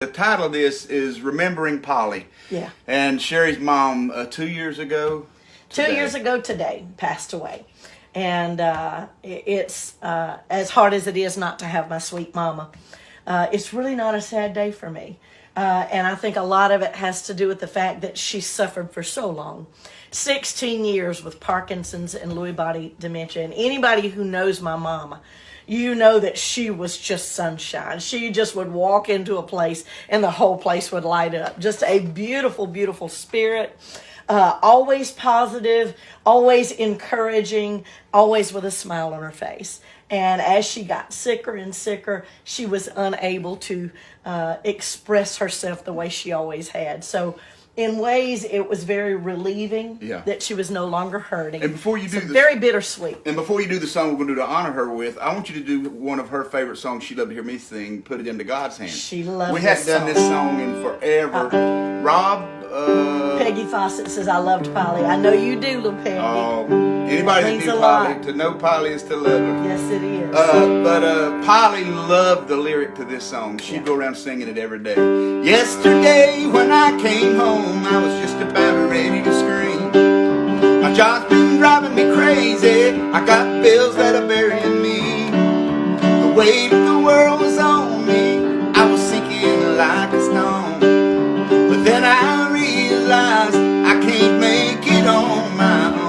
The title of this is Remembering Polly. Yeah. And Sheri's mom, 2 years ago today. 2 years ago today, passed away. And it's as hard as it is not to have my sweet mama. It's really not a sad day for me. And I think a lot of it has to do with the fact that she suffered for so long. 16 years with Parkinson's and Lewy body dementia. And anybody who knows my mama, you know that she was just sunshine. She just would walk into a place and the whole place would light up. Just a beautiful, beautiful spirit. Always positive, always encouraging, always with a smile on her face. And as she got sicker and sicker, she was unable to express herself the way she always had. So in ways, it was very relieving that she was no longer hurting. And before you do very bittersweet. And before you do the song we're going to do to honor her with, I want you to do one of her favorite songs she loved to hear me sing, Put It Into God's Hands. She loved We hadn't done this song in forever. Rob? Peggy Fawcett says, I loved Polly. I know you do, little Peggy. Anybody that knew Polly, to know Polly is to love her. Yes, it is. But Polly loved the lyric to this song. She'd go around singing it every day. Yesterday when I came home, I was just about ready to scream. My job's been driving me crazy. I got bills that are burying me. The weight of the world was on me. I was sinking like a stone. But then I realized I can't make it on my own.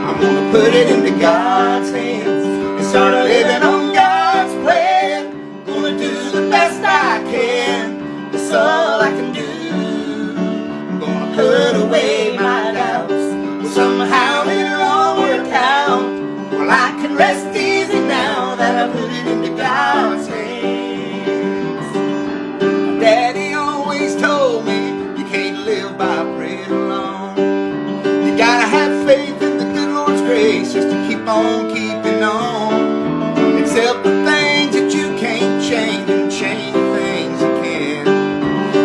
I'm gonna put it into God's hands and start living on God's plan. Gonna do the best I can, that's all I can do. I'm gonna put away my doubts, well, somehow it'll all work out. Well, I can rest easy now that I put it into God's hands. Daddy always told me you can't live by bread alone. You gotta have faith in the good Lord's grace just to keep on keeping on. Accept the things that you can't change and change the things you can.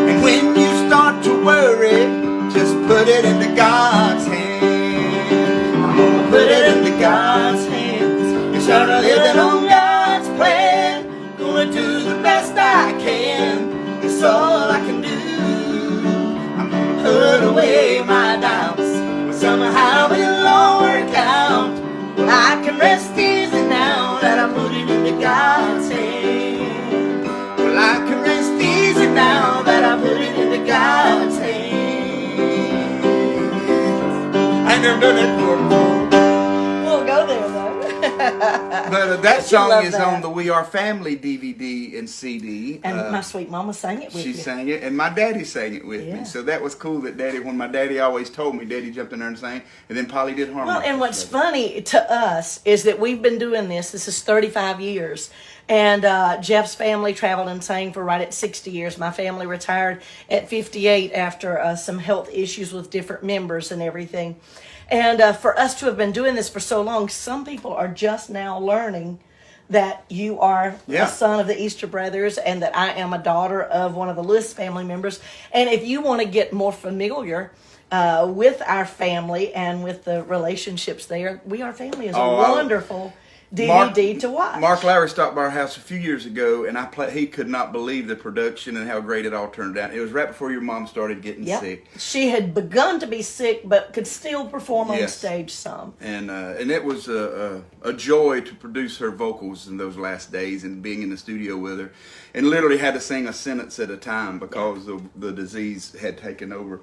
And when you start to worry, just put it into God's hands. I'm gonna put it into God's hands and start living on God's plan. Gonna do the best I can, that's all I can do. I'm gonna put away my doubts, but somehow it'll all work out. Well, I can rest easy now that I put it into God's hands. Well, I can rest easy now that I put it into God's hands. I ain't never done that before. We'll go there though. But that song is on the We Are Family DVD and CD. And my sweet mama sang it with you. She sang it, and my daddy sang it with me. So that was cool that Daddy, when my daddy always told me, Daddy jumped in there and sang, and then Polly did harmonize. Well, and what's funny to us is that we've been doing this is 35 years. And Jeff's family traveled and sang for right at 60 years. My family retired at 58 after some health issues with different members and everything. And for us to have been doing this for so long, some people are just now learning that you are a son of the Easter Brothers and that I am a daughter of one of the Lewis family members. And if you want to get more familiar with our family and with the relationships there, We Are Family is a wonderful DVD to watch. Mark Lowry stopped by our house a few years ago, and he could not believe the production and how great it all turned out. It was right before your mom started getting sick. She had begun to be sick, but could still perform on stage some. And it was a joy to produce her vocals in those last days and being in the studio with her. And literally had to sing a sentence at a time because the disease had taken over.